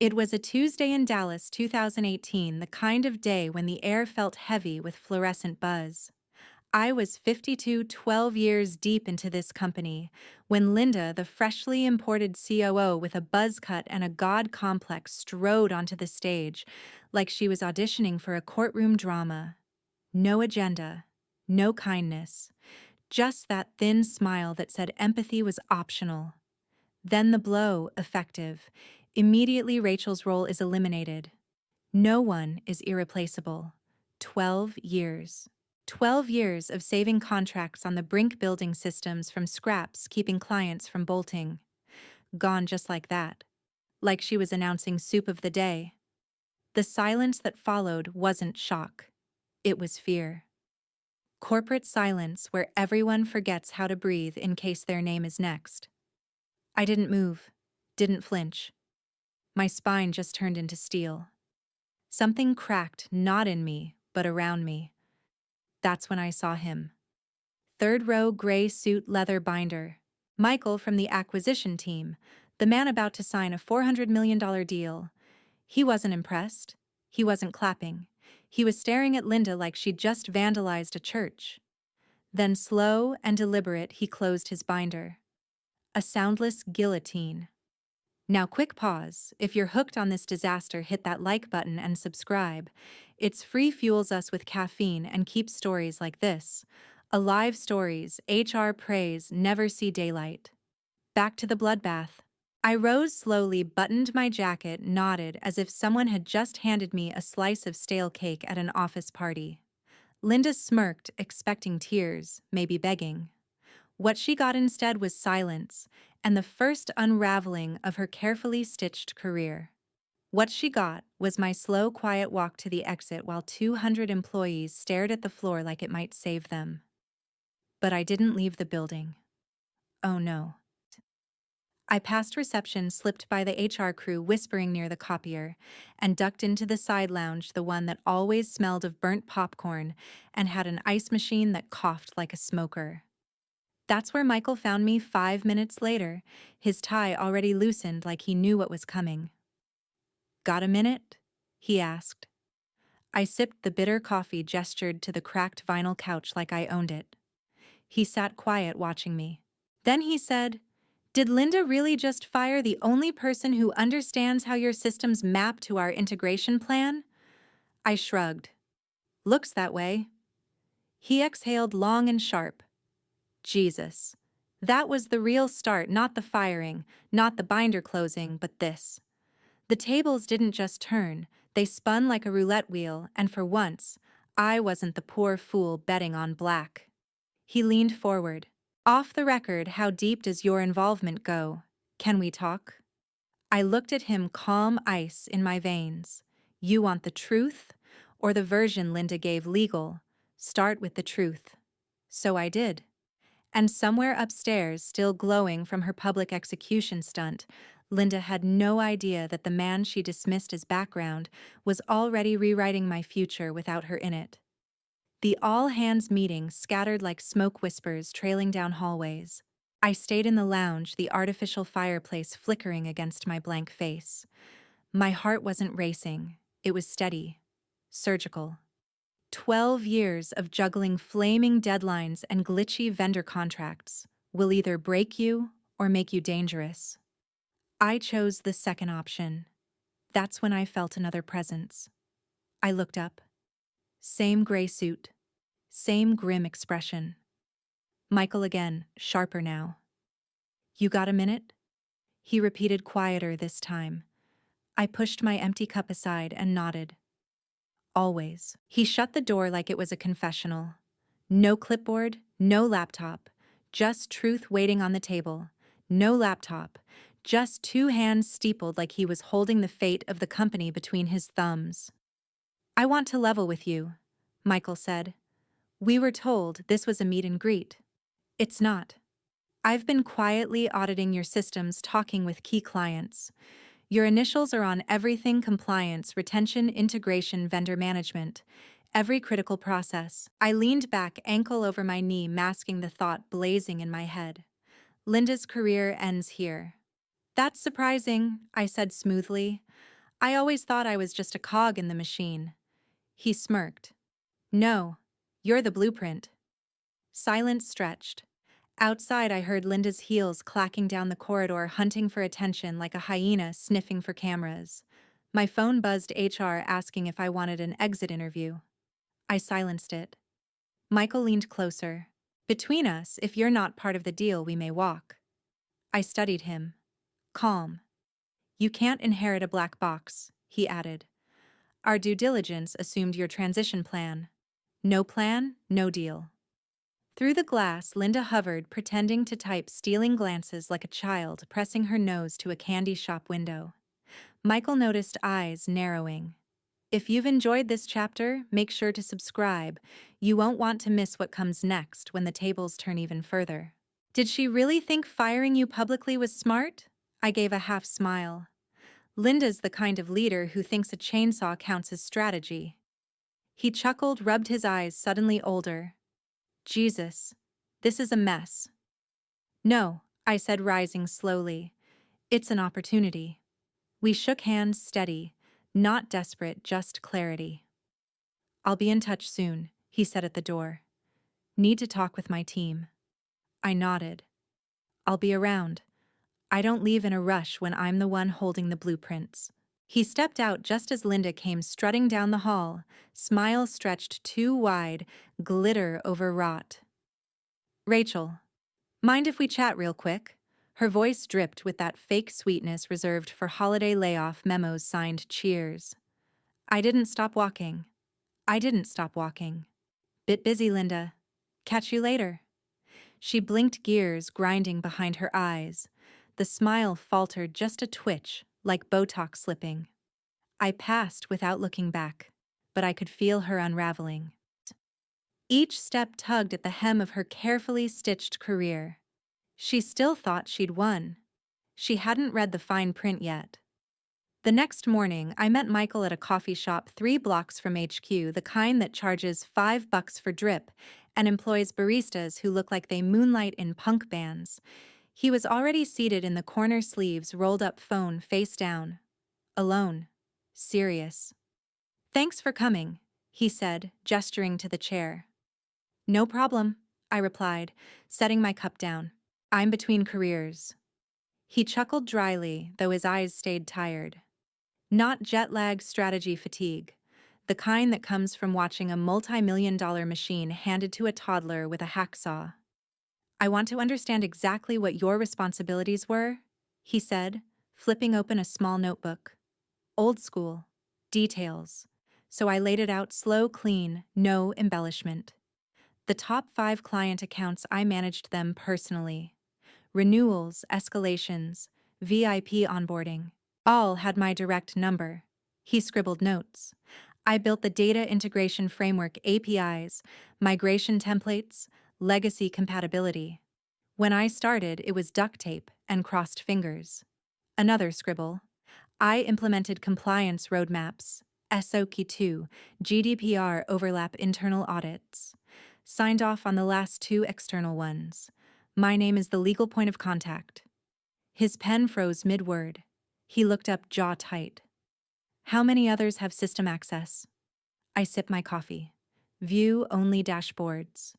It was a Tuesday in Dallas, 2018, the kind of day when the air felt heavy with fluorescent buzz. I was 52, 12 years deep into this company, when Linda, the freshly imported COO with a buzz cut and a god complex, strode onto the stage like she was auditioning for a courtroom drama. No agenda, no kindness, just that thin smile that said empathy was optional. Then the blow, effective. Immediately Rachel's role is eliminated. No one is irreplaceable. 12 years. 12 years of saving contracts on the Brink building systems from scraps, keeping clients from bolting. Gone just like that. Like she was announcing soup of the day. The silence that followed wasn't shock. It was fear. Corporate silence where everyone forgets how to breathe in case their name is next. I didn't move, didn't flinch. My spine just turned into steel. Something cracked, not in me, but around me. That's when I saw him. Third row gray suit leather binder. Michael from the acquisition team, the man about to sign a $400 million deal. He wasn't impressed. He wasn't clapping. He was staring at Linda like she'd just vandalized a church. Then slow and deliberate, he closed his binder. A soundless guillotine. Now quick pause. If you're hooked on this disaster, hit that like button and subscribe. It's free, fuels us with caffeine and keeps stories like this. Alive stories, HR praise, never see daylight. Back to the bloodbath. I rose slowly, buttoned my jacket, nodded as if someone had just handed me a slice of stale cake at an office party. Linda smirked, expecting tears, maybe begging. What she got instead was silence, and the first unraveling of her carefully stitched career. What she got was my slow, quiet walk to the exit while 200 employees stared at the floor like it might save them. But I didn't leave the building. Oh no. I passed reception, slipped by the HR crew whispering near the copier, and ducked into the side lounge, the one that always smelled of burnt popcorn and had an ice machine that coughed like a smoker. That's where Michael found me 5 minutes later, his tie already loosened like he knew what was coming. "Got a minute?" he asked. I sipped the bitter coffee, gestured to the cracked vinyl couch like I owned it. He sat quiet, watching me. Then he said, "Did Linda really just fire the only person who understands how your systems map to our integration plan?" I shrugged. "Looks that way." He exhaled long and sharp. Jesus. That was the real start, not the firing, not the binder closing, but this. The tables didn't just turn, they spun like a roulette wheel, and for once, I wasn't the poor fool betting on black. He leaned forward. "Off the record, how deep does your involvement go? Can we talk?" I looked at him, calm ice in my veins. "You want the truth? Or the version Linda gave legal? Start with the truth." So I did. And somewhere upstairs, still glowing from her public execution stunt, Linda had no idea that the man she dismissed as background was already rewriting my future without her in it. The all-hands meeting scattered like smoke whispers trailing down hallways. I stayed in the lounge, the artificial fireplace flickering against my blank face. My heart wasn't racing. It was steady, surgical. 12 years of juggling flaming deadlines and glitchy vendor contracts will either break you or make you dangerous. I chose the second option. That's when I felt another presence. I looked up. Same gray suit. Same grim expression. Michael again, sharper now. "You got a minute?" He repeated, quieter this time. I pushed my empty cup aside and nodded. "Always." He shut the door like it was a confessional. No clipboard, no laptop, just truth waiting on the table. No laptop, just two hands steepled like he was holding the fate of the company between his thumbs. "I want to level with you," Michael said. "We were told this was a meet and greet. It's not. I've been quietly auditing your systems, talking with key clients. Your initials are on everything: compliance, retention, integration, vendor management. Every critical process." I leaned back, ankle over my knee, masking the thought blazing in my head. Linda's career ends here. That's surprising, I said smoothly. I always thought I was just a cog in the machine. He smirked. No, you're the blueprint. Silence stretched. Outside, I heard Linda's heels clacking down the corridor, hunting for attention like a hyena sniffing for cameras. My phone buzzed HR asking if I wanted an exit interview. I silenced it. Michael leaned closer. Between us, if you're not part of the deal, we may walk. I studied him. Calm. You can't inherit a black box, he added. Our due diligence assumed your transition plan. No plan, no deal. Through the glass, Linda hovered, pretending to type, stealing glances like a child pressing her nose to a candy shop window. Michael noticed eyes narrowing. If you've enjoyed this chapter, make sure to subscribe. You won't want to miss what comes next when the tables turn even further. Did she really think firing you publicly was smart? I gave a half smile. Linda's the kind of leader who thinks a chainsaw counts as strategy. He chuckled, rubbed his eyes suddenly older. Jesus, this is a mess. No, I said, rising slowly. It's an opportunity. We shook hands, steady, not desperate, just clarity. I'll be in touch soon, he said at the door. Need to talk with my team. I nodded. I'll be around. I don't leave in a rush when I'm the one holding the blueprints. He stepped out just as Linda came strutting down the hall, smile stretched too wide, glitter overwrought. Rachel, mind if we chat real quick? Her voice dripped with that fake sweetness reserved for holiday layoff memos signed cheers. I didn't stop walking. Bit busy, Linda. Catch you later. She blinked, gears grinding behind her eyes. The smile faltered just a twitch, like Botox slipping. I passed without looking back, but I could feel her unraveling. Each step tugged at the hem of her carefully stitched career. She still thought she'd won. She hadn't read the fine print yet. The next morning, I met Michael at a coffee shop 3 blocks from HQ, the kind that charges $5 for drip and employs baristas who look like they moonlight in punk bands. He was already seated in the corner, sleeves rolled up, phone face down. Alone. Serious. Thanks for coming, he said, gesturing to the chair. No problem, I replied, setting my cup down. I'm between careers. He chuckled dryly, though his eyes stayed tired. Not jet lag, strategy fatigue. The kind that comes from watching a multi-million-dollar machine handed to a toddler with a hacksaw. I want to understand exactly what your responsibilities were, he said, flipping open a small notebook. Old school. Details. So I laid it out slow, clean, no embellishment. The top 5 client accounts, I managed them personally. Renewals, escalations, VIP onboarding. All had my direct number. He scribbled notes. I built the data integration framework, APIs, migration templates, legacy compatibility. When I started, it was duct tape and crossed fingers. Another scribble. I implemented compliance roadmaps, SOC 2, GDPR overlap internal audits. Signed off on the last 2 external ones. My name is the legal point of contact. His pen froze mid-word. He looked up, jaw tight. How many others have system access? I sipped my coffee. View-only dashboards.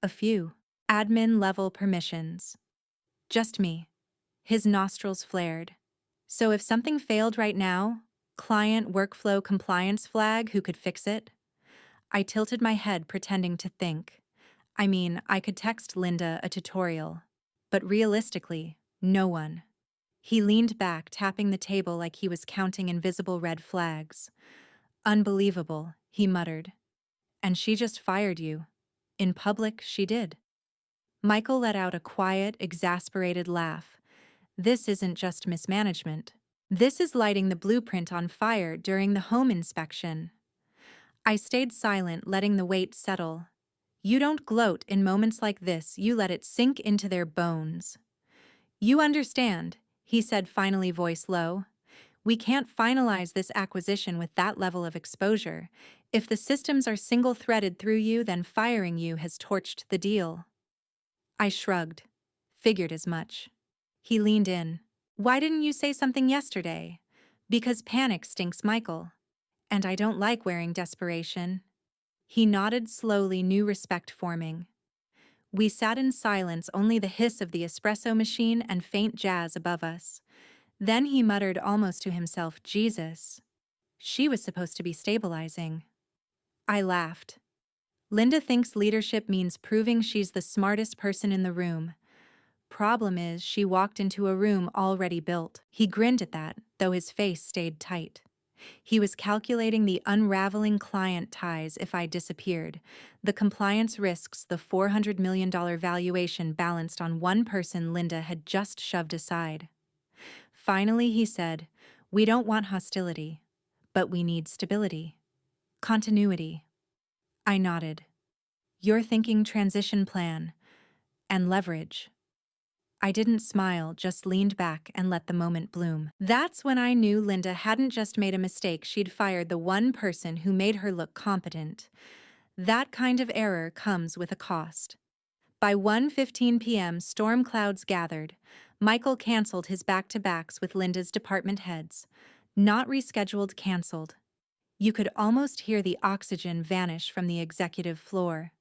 A few. Admin-level permissions. Just me. His nostrils flared. So if something failed right now, client workflow compliance flag, who could fix it? I tilted my head, pretending to think. I mean, I could text Linda a tutorial. But realistically, no one. He leaned back, tapping the table like he was counting invisible red flags. Unbelievable, he muttered. And she just fired you. In public, she did. Michael let out a quiet, exasperated laugh. This isn't just mismanagement. This is lighting the blueprint on fire during the home inspection. I stayed silent, letting the weight settle. You don't gloat in moments like this, you let it sink into their bones. You understand, he said, finally, voice low. We can't finalize this acquisition with that level of exposure. If the systems are single-threaded through you, then firing you has torched the deal. I shrugged. Figured as much. He leaned in. Why didn't you say something yesterday? Because panic stinks, Michael. And I don't like wearing desperation. He nodded slowly, new respect forming. We sat in silence, only the hiss of the espresso machine and faint jazz above us. Then he muttered almost to himself, Jesus. She was supposed to be stabilizing. I laughed. Linda thinks leadership means proving she's the smartest person in the room. Problem is, she walked into a room already built. He grinned at that, though his face stayed tight. He was calculating the unraveling client ties if I disappeared, the compliance risks, the $400 million valuation balanced on one person Linda had just shoved aside. Finally, he said, "We don't want hostility, but we need stability. Continuity." I nodded. "You're thinking transition plan and leverage." I didn't smile, just leaned back and let the moment bloom. That's when I knew Linda hadn't just made a mistake, she'd fired the one person who made her look competent. That kind of error comes with a cost. By 1:15 p.m., storm clouds gathered. Michael canceled his back-to-backs with Linda's department heads. Not rescheduled, canceled. You could almost hear the oxygen vanish from the executive floor.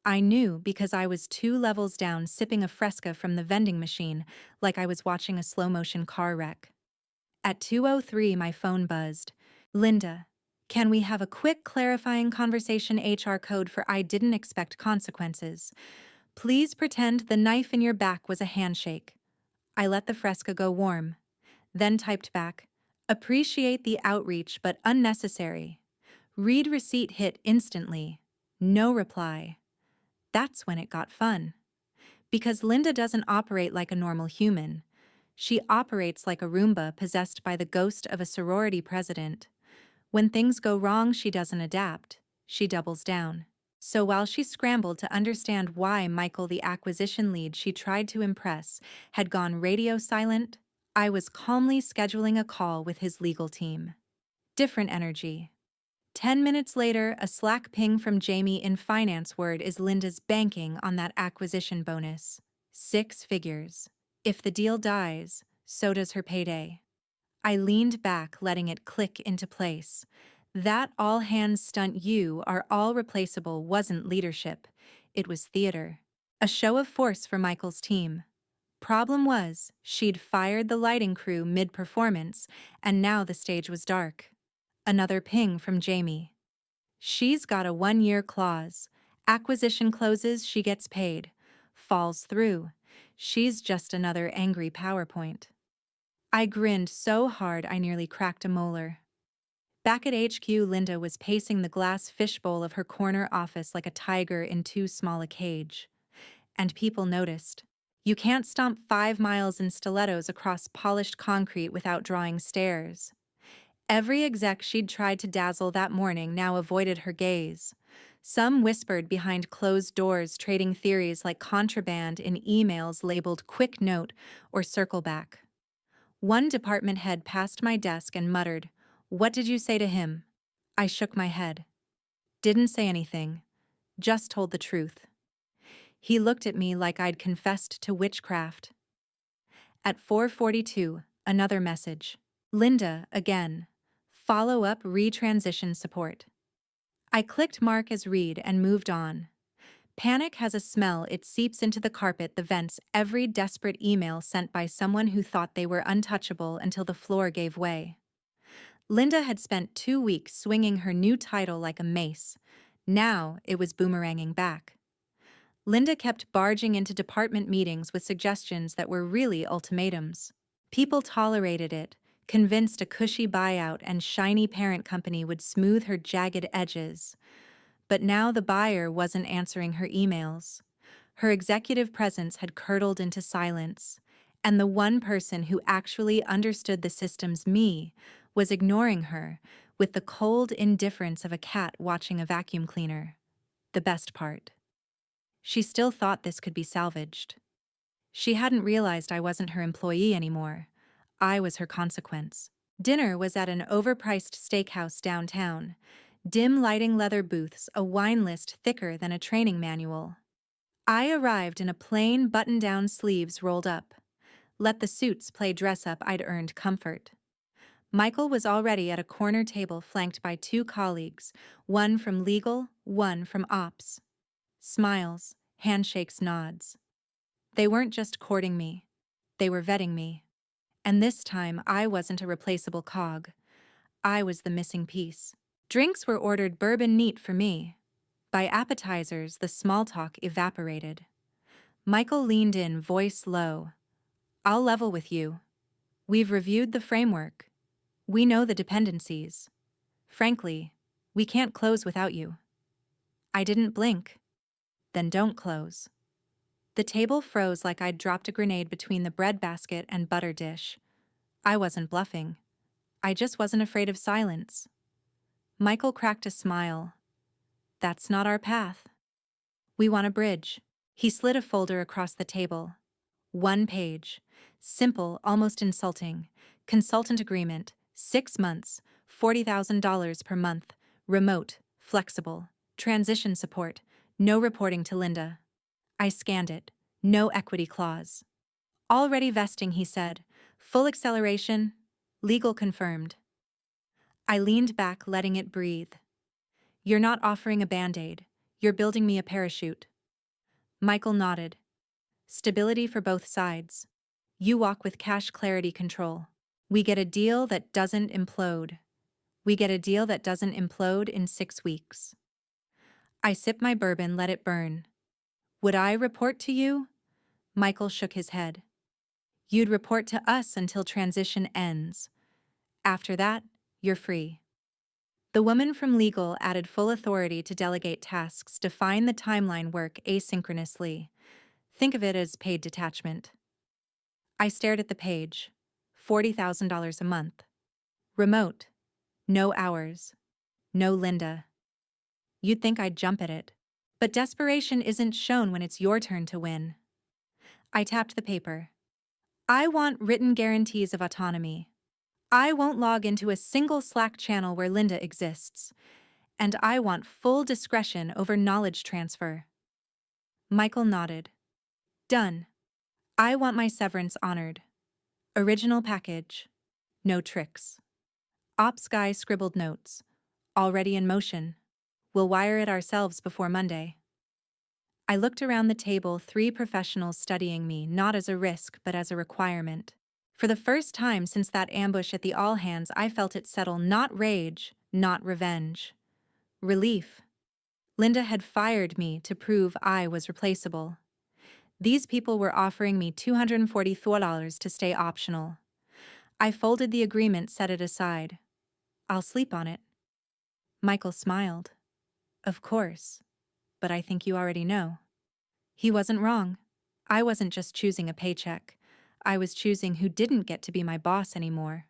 I knew because I was 2 levels down sipping a Fresca from the vending machine like I was watching a slow-motion car wreck. At 2:03, my phone buzzed. "Linda, can we have a quick clarifying conversation, HR code for I didn't expect consequences. Please pretend the knife in your back was a handshake." I let the Fresca go warm. Then typed back, "Appreciate the outreach but unnecessary." Read receipt hit instantly. No reply. That's when it got fun. Because Linda doesn't operate like a normal human. She operates like a Roomba possessed by the ghost of a sorority president. When things go wrong, she doesn't adapt. She doubles down. So while she scrambled to understand why Michael, the acquisition lead she tried to impress, had gone radio silent, I was calmly scheduling a call with his legal team. Different energy. 10 minutes later, a Slack ping from Jamie in finance. Word is Linda's banking on that acquisition bonus. 6 figures. If the deal dies, so does her payday. I leaned back, letting it click into place. That all hands stunt you are all replaceable wasn't leadership. It was theater. A show of force for Michael's team. Problem was, she'd fired the lighting crew mid-performance, and now the stage was dark. Another ping from Jamie. She's got a 1-year clause. Acquisition closes, she gets paid. Falls through. She's just another angry PowerPoint. I grinned so hard I nearly cracked a molar. Back at HQ, Linda was pacing the glass fishbowl of her corner office like a tiger in too small a cage. And people noticed. You can't stomp 5 miles in stilettos across polished concrete without drawing stares. Every exec she'd tried to dazzle that morning now avoided her gaze. Some whispered behind closed doors, trading theories like contraband in emails labeled "quick note" or "circle back." One department head passed my desk and muttered, "What did you say to him?" I shook my head. Didn't say anything. Just told the truth. He looked at me like I'd confessed to witchcraft. At 4:42, another message. Linda, again. Follow-up retransition support. I clicked mark as read and moved on. Panic has a smell, it seeps into the carpet, the vents, every desperate email sent by someone who thought they were untouchable until the floor gave way. Linda had spent 2 weeks swinging her new title like a mace. Now it was boomeranging back. Linda kept barging into department meetings with suggestions that were really ultimatums. People tolerated it, convinced a cushy buyout and shiny parent company would smooth her jagged edges. But now the buyer wasn't answering her emails. Her executive presence had curdled into silence, and the one person who actually understood the systems, me, was ignoring her with the cold indifference of a cat watching a vacuum cleaner. The best part. She still thought this could be salvaged. She hadn't realized I wasn't her employee anymore. I was her consequence. Dinner was at an overpriced steakhouse downtown. Dim lighting, leather booths, a wine list thicker than a training manual. I arrived in a plain button-down, sleeves rolled up. Let the suits play dress-up. I'd earned comfort. Michael was already at a corner table flanked by two colleagues, one from legal, one from ops. Smiles, handshakes, nods. They weren't just courting me. They were vetting me. And this time, I wasn't a replaceable cog. I was the missing piece. Drinks were ordered bourbon neat for me. By appetizers, the small talk evaporated. Michael leaned in, voice low. I'll level with you. We've reviewed the framework. We know the dependencies. Frankly, we can't close without you. I didn't blink. Then don't close. The table froze like I'd dropped a grenade between the breadbasket and butter dish. I wasn't bluffing. I just wasn't afraid of silence. Michael cracked a smile. That's not our path. We want a bridge. He slid a folder across the table. One page. Simple, almost insulting. Consultant agreement. 6 months. $40,000 per month. Remote. Flexible. Transition support. No reporting to Linda. I scanned it. No equity clause. Already vesting, he said. Full acceleration. Legal confirmed. I leaned back, letting it breathe. You're not offering a band-aid. You're building me a parachute. Michael nodded. Stability for both sides. You walk with cash clarity control. We get a deal that doesn't implode. We get a deal that doesn't implode in 6 weeks. I sipped my bourbon, let it burn. Would I report to you? Michael shook his head. You'd report to us until transition ends. After that, you're free. The woman from legal added full authority to delegate tasks, define the timeline, work asynchronously. Think of it as paid detachment. I stared at the page. $40,000 a month. Remote. No hours. No Linda. You'd think I'd jump at it. But desperation isn't shown when it's your turn to win. I tapped the paper. I want written guarantees of autonomy. I won't log into a single Slack channel where Linda exists. And I want full discretion over knowledge transfer. Michael nodded. Done. I want my severance honored. Original package. No tricks. Ops guy scribbled notes. Already in motion. We'll wire it ourselves before Monday. I looked around the table, 3 professionals studying me, not as a risk but as a requirement. For the first time since that ambush at the all hands, I felt it settle, not rage, not revenge. Relief. Linda had fired me to prove I was replaceable. These people were offering me $244 to stay optional. I folded the agreement, set it aside. I'll sleep on it. Michael smiled. Of course. But I think you already know. He wasn't wrong. I wasn't just choosing a paycheck. I was choosing who didn't get to be my boss anymore.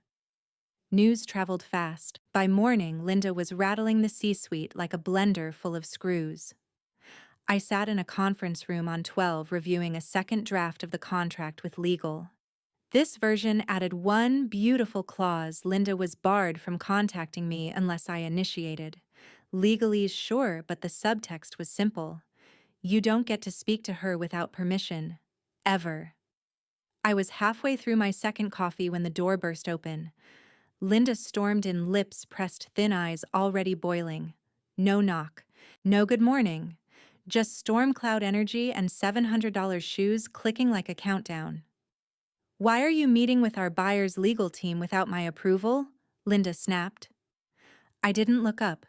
News traveled fast. By morning, Linda was rattling the C-suite like a blender full of screws. I sat in a conference room on 12 reviewing a second draft of the contract with legal. This version added one beautiful clause: Linda was barred from contacting me unless I initiated. Legalese, sure, but the subtext was simple. You don't get to speak to her without permission. Ever. I was halfway through my second coffee when the door burst open. Linda stormed in, lips pressed, thin eyes already boiling. No knock. No good morning. Just storm cloud energy and $700 shoes clicking like a countdown. Why are you meeting with our buyer's legal team without my approval? Linda snapped. I didn't look up.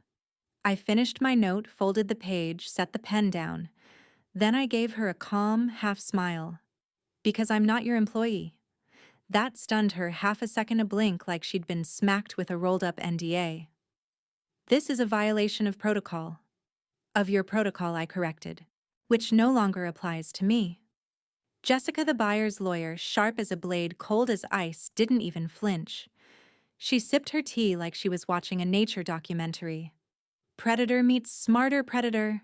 I finished my note, folded the page, set the pen down. Then I gave her a calm, half smile. Because I'm not your employee. That stunned her, half a second a blink like she'd been smacked with a rolled-up NDA. This is a violation of protocol. Of your protocol, I corrected. Which no longer applies to me. Jessica, the buyer's lawyer, sharp as a blade, cold as ice, didn't even flinch. She sipped her tea like she was watching a nature documentary. Predator meets smarter predator.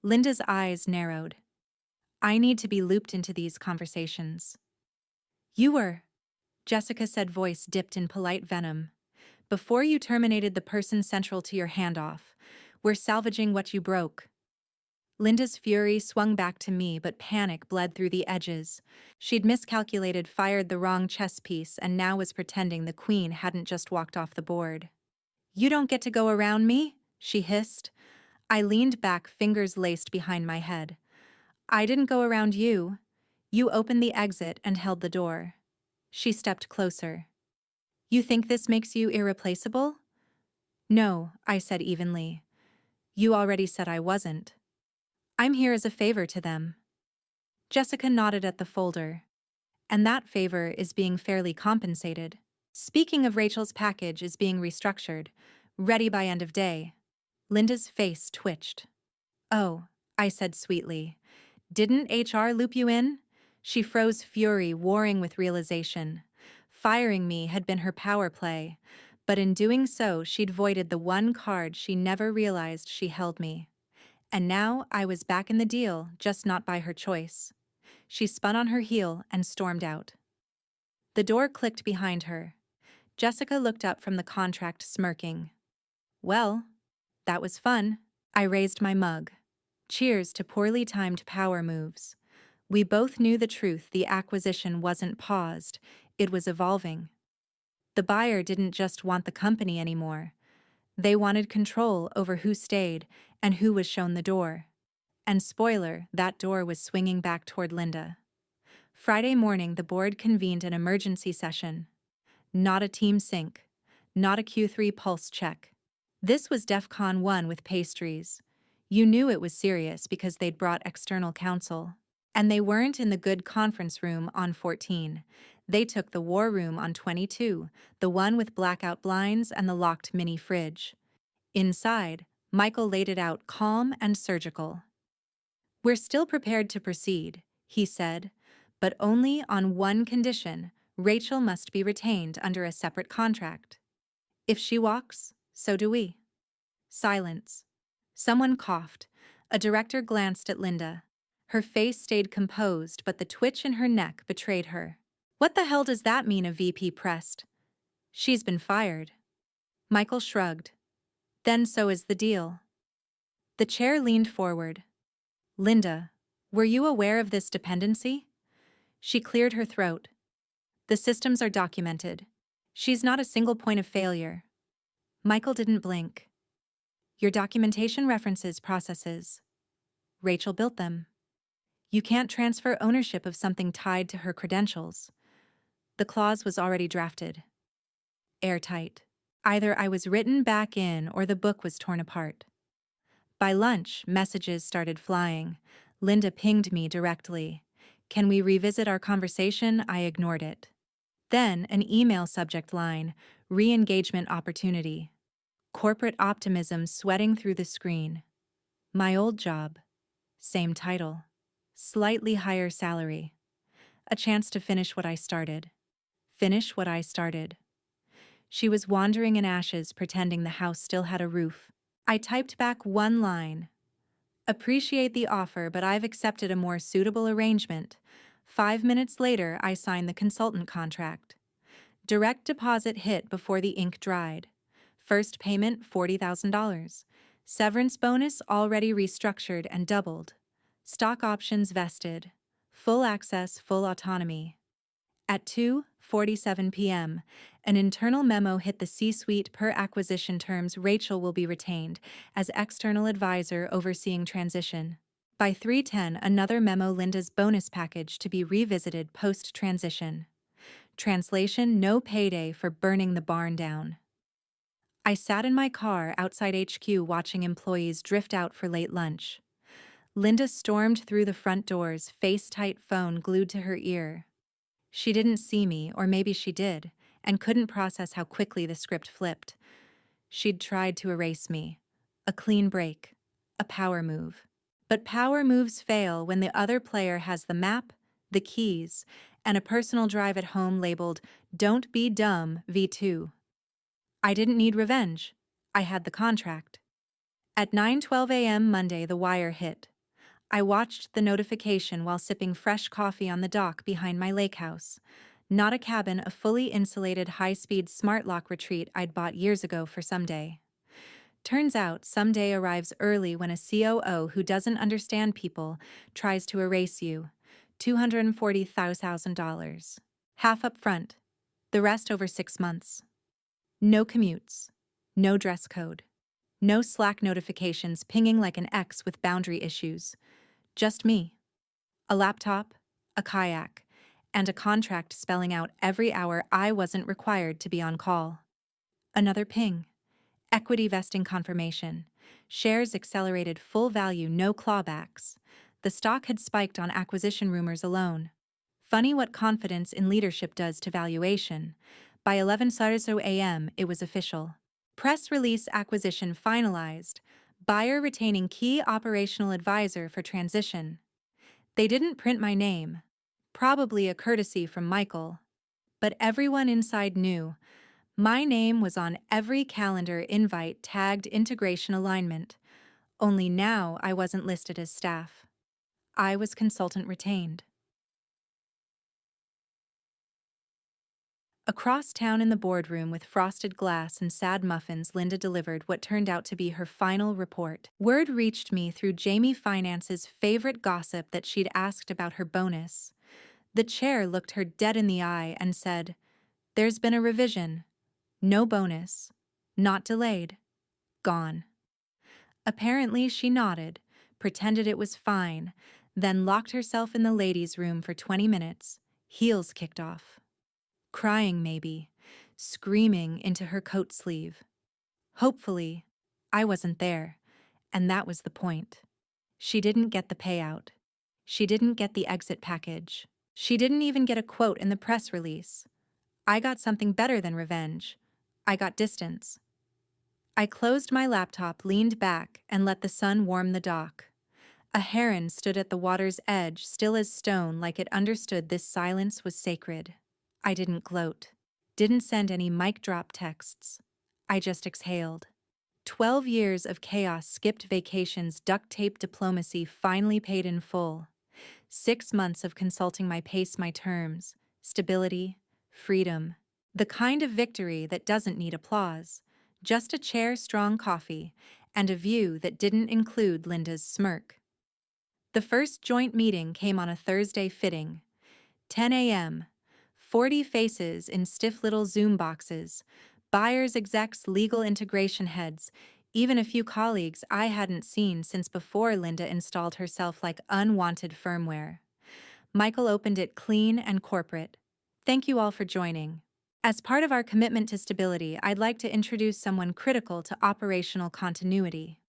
Linda's eyes narrowed. I need to be looped into these conversations. You were, Jessica said, voice dipped in polite venom. Before you terminated the person central to your handoff. We're salvaging what you broke. Linda's fury swung back to me, but panic bled through the edges. She'd miscalculated, fired the wrong chess piece, and now was pretending the queen hadn't just walked off the board. "You don't get to go around me," she hissed. I leaned back, fingers laced behind my head. "I didn't go around you. You opened the exit and held the door." She stepped closer. "You think this makes you irreplaceable?" "No," I said evenly. "You already said I wasn't. I'm here as a favor to them." Jessica nodded at the folder. "And that favor is being fairly compensated. Speaking of, Rachel's package is being restructured. Ready by end of day." Linda's face twitched. "Oh," I said sweetly. "Didn't HR loop you in?" She froze, fury warring with realization. Firing me had been her power play, but in doing so she'd voided the one card she never realized she held me. And now I was back in the deal, just not by her choice. She spun on her heel and stormed out. The door clicked behind her. Jessica looked up from the contract, smirking. "Well, that was fun." I raised my mug. Cheers to poorly timed power moves. We both knew the truth: the acquisition wasn't paused, it was evolving. The buyer didn't just want the company anymore. They wanted control over who stayed and who was shown the door. And spoiler, that door was swinging back toward Linda. Friday morning, the board convened an emergency session. Not a team sync. Not a Q3 pulse check. This was DEFCON 1 with pastries. You knew it was serious because they'd brought external counsel. And they weren't in the good conference room on 14. They took the war room on 22, the one with blackout blinds and the locked mini fridge. Inside, Michael laid it out calm and surgical. "We're still prepared to proceed," he said, "but only on one condition: Rachel must be retained under a separate contract. If she walks, so do we." Silence. Someone coughed. A director glanced at Linda. Her face stayed composed, but the twitch in her neck betrayed her. "What the hell does that mean?" a VP pressed. "She's been fired." Michael shrugged. "Then so is the deal." The chair leaned forward. "Linda, were you aware of this dependency?" She cleared her throat. "The systems are documented. She's not a single point of failure." Michael didn't blink. "Your documentation references processes. Rachel built them. You can't transfer ownership of something tied to her credentials." The clause was already drafted. Airtight. Either I was written back in or the book was torn apart. By lunch, messages started flying. Linda pinged me directly. "Can we revisit our conversation?" I ignored it. Then an email subject line: "Re-engagement opportunity." Corporate optimism sweating through the screen. My old job. Same title. Slightly higher salary. A chance to finish what I started. Finish what I started. She was wandering in ashes, pretending the house still had a roof. I typed back one line. "Appreciate the offer, but I've accepted a more suitable arrangement." 5 minutes later, I signed the consultant contract. Direct deposit hit before the ink dried. First payment, $40,000. Severance bonus already restructured and doubled. Stock options vested. Full access, full autonomy. At 2:47 p.m., an internal memo hit the C-suite: per acquisition terms, Rachel will be retained as external advisor overseeing transition. By 3:10, another memo: Linda's bonus package to be revisited post-transition. Translation: no payday for burning the barn down. I sat in my car outside HQ watching employees drift out for late lunch. Linda stormed through the front doors, face-tight, phone glued to her ear. She didn't see me, or maybe she did, and couldn't process how quickly the script flipped. She'd tried to erase me. A clean break. A power move. But power moves fail when the other player has the map, the keys, and a personal drive at home labeled "Don't Be Dumb V2." I didn't need revenge. I had the contract. At 9:12 a.m. Monday, the wire hit. I watched the notification while sipping fresh coffee on the dock behind my lake house. Not a cabin, a fully insulated high-speed smart lock retreat I'd bought years ago for someday. Turns out some day arrives early when a COO who doesn't understand people tries to erase you. $240,000. Half up front, the rest over 6 months. No commutes. No dress code. No Slack notifications pinging like an ex with boundary issues. Just me. A laptop, a kayak, and a contract spelling out every hour I wasn't required to be on call. Another ping. Equity vesting confirmation. Shares accelerated full value, no clawbacks. The stock had spiked on acquisition rumors alone. Funny what confidence in leadership does to valuation. By 11:00 a.m., it was official. Press release: acquisition finalized. Buyer retaining key operational advisor for transition. They didn't print my name. Probably a courtesy from Michael. But everyone inside knew. My name was on every calendar invite tagged integration alignment. Only now I wasn't listed as staff. I was consultant retained. Across town in the boardroom with frosted glass and sad muffins, Linda delivered what turned out to be her final report. Word reached me through Jamie Finance's favorite gossip that she'd asked about her bonus. The chair looked her dead in the eye and said, "There's been a revision. No bonus. Not delayed. Gone." Apparently she nodded, pretended it was fine, then locked herself in the ladies' room for 20 minutes, heels kicked off. Crying maybe, screaming into her coat sleeve. Hopefully, I wasn't there, and that was the point. She didn't get the payout. She didn't get the exit package. She didn't even get a quote in the press release. I got something better than revenge. I got distance. I closed my laptop, leaned back, and let the sun warm the dock. A heron stood at the water's edge, still as stone, like it understood this silence was sacred. I didn't gloat. Didn't send any mic drop texts. I just exhaled. 12 years of chaos, skipped vacations, duct tape diplomacy finally paid in full. 6 months of consulting my pace, my terms, stability, freedom. The kind of victory that doesn't need applause. Just a chair, strong coffee, and a view that didn't include Linda's smirk. The first joint meeting came on a Thursday, fitting. 10 a.m. 40 faces in stiff little Zoom boxes, buyers, execs, legal integration heads, even a few colleagues I hadn't seen since before Linda installed herself like unwanted firmware. Michael opened it clean and corporate. "Thank you all for joining. As part of our commitment to stability, I'd like to introduce someone critical to operational continuity."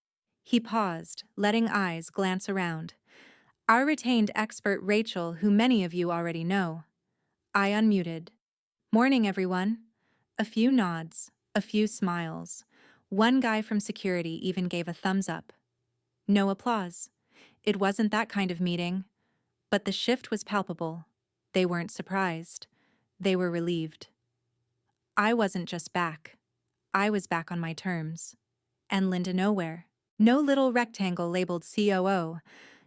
He paused, letting eyes glance around. "Our retained expert Rachel, who many of you already know." I unmuted. "Morning, everyone." A few nods, a few smiles. One guy from security even gave a thumbs up. No applause. It wasn't that kind of meeting. But the shift was palpable. They weren't surprised. They were relieved. I wasn't just back. I was back on my terms. And Linda nowhere. No little rectangle labeled COO.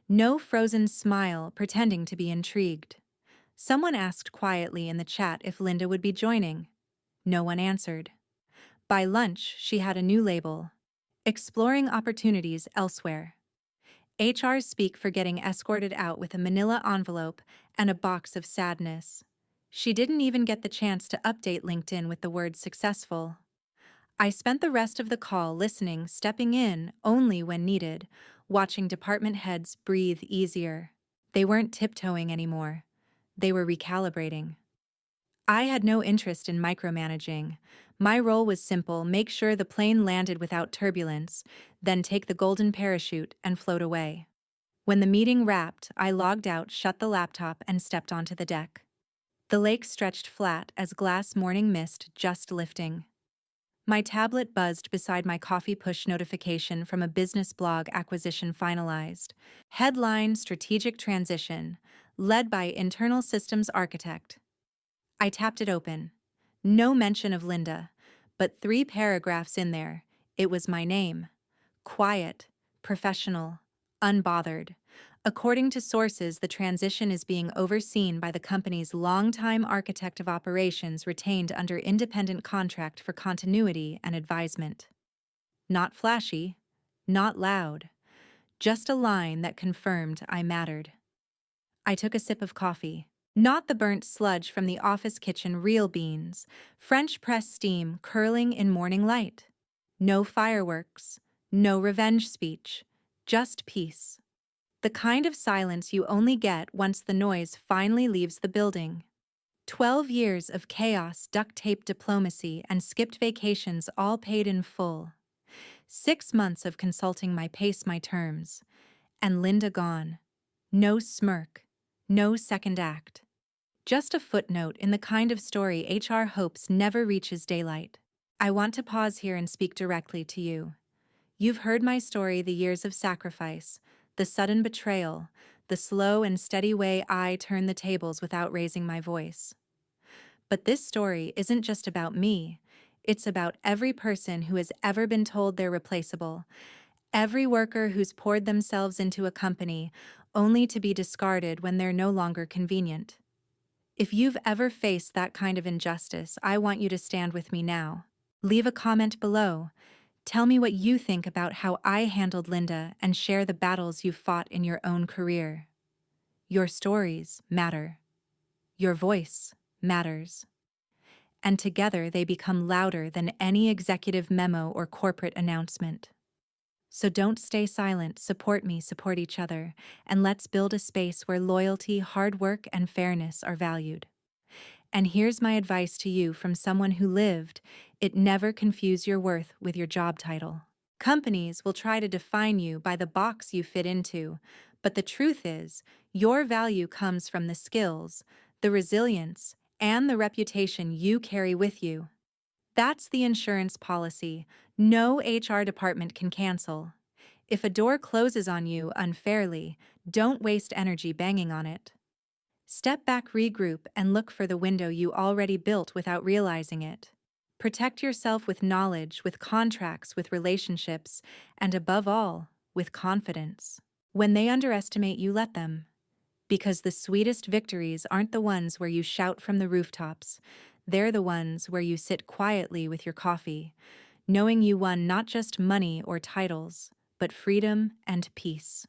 No frozen smile pretending to be intrigued. Someone asked quietly in the chat if Linda would be joining. No one answered. By lunch, she had a new label: exploring opportunities elsewhere. HR speak for getting escorted out with a manila envelope and a box of sadness. She didn't even get the chance to update LinkedIn with the word successful. I spent the rest of the call listening, stepping in only when needed, watching department heads breathe easier. They weren't tiptoeing anymore. They were recalibrating. I had no interest in micromanaging. My role was simple: make sure the plane landed without turbulence, then take the golden parachute and float away. When the meeting wrapped, I logged out, shut the laptop, and stepped onto the deck. The lake stretched flat as glass, morning mist just lifting. My tablet buzzed beside my coffee, push notification from a business blog: acquisition finalized. Headline: strategic transition, led by internal systems architect. I tapped it open. No mention of Linda, but 3 paragraphs in there. It was my name. Quiet, professional, unbothered. According to sources, the transition is being overseen by the company's longtime architect of operations, retained under independent contract for continuity and advisement. Not flashy, not loud, just a line that confirmed I mattered. I took a sip of coffee. Not the burnt sludge from the office kitchen, real beans, French press steam curling in morning light. No fireworks, no revenge speech, just peace. The kind of silence you only get once the noise finally leaves the building. 12 years of chaos, duct tape diplomacy, and skipped vacations all paid in full. 6 months of consulting my pace, my terms. And Linda gone. No smirk, no second act. Just a footnote in the kind of story HR hopes never reaches daylight. I want to pause here and speak directly to you. You've heard my story, the years of sacrifice, the sudden betrayal, the slow and steady way I turn the tables without raising my voice. But this story isn't just about me. It's about every person who has ever been told they're replaceable, every worker who's poured themselves into a company only to be discarded when they're no longer convenient. If you've ever faced that kind of injustice, I want you to stand with me now. Leave a comment below. Tell me what you think about how I handled Linda and share the battles you've fought in your own career. Your stories matter. Your voice matters. And together they become louder than any executive memo or corporate announcement. So don't stay silent, support me, support each other, and let's build a space where loyalty, hard work, and fairness are valued. And here's my advice to you from someone who lived it: never confuse your worth with your job title. Companies will try to define you by the box you fit into, but the truth is, your value comes from the skills, the resilience, and the reputation you carry with you. That's the insurance policy no HR department can cancel. If a door closes on you unfairly, don't waste energy banging on it. Step back, regroup, and look for the window you already built without realizing it. Protect yourself with knowledge, with contracts, with relationships, and above all, with confidence. When they underestimate you, let them. Because the sweetest victories aren't the ones where you shout from the rooftops. They're the ones where you sit quietly with your coffee, knowing you won not just money or titles, but freedom and peace.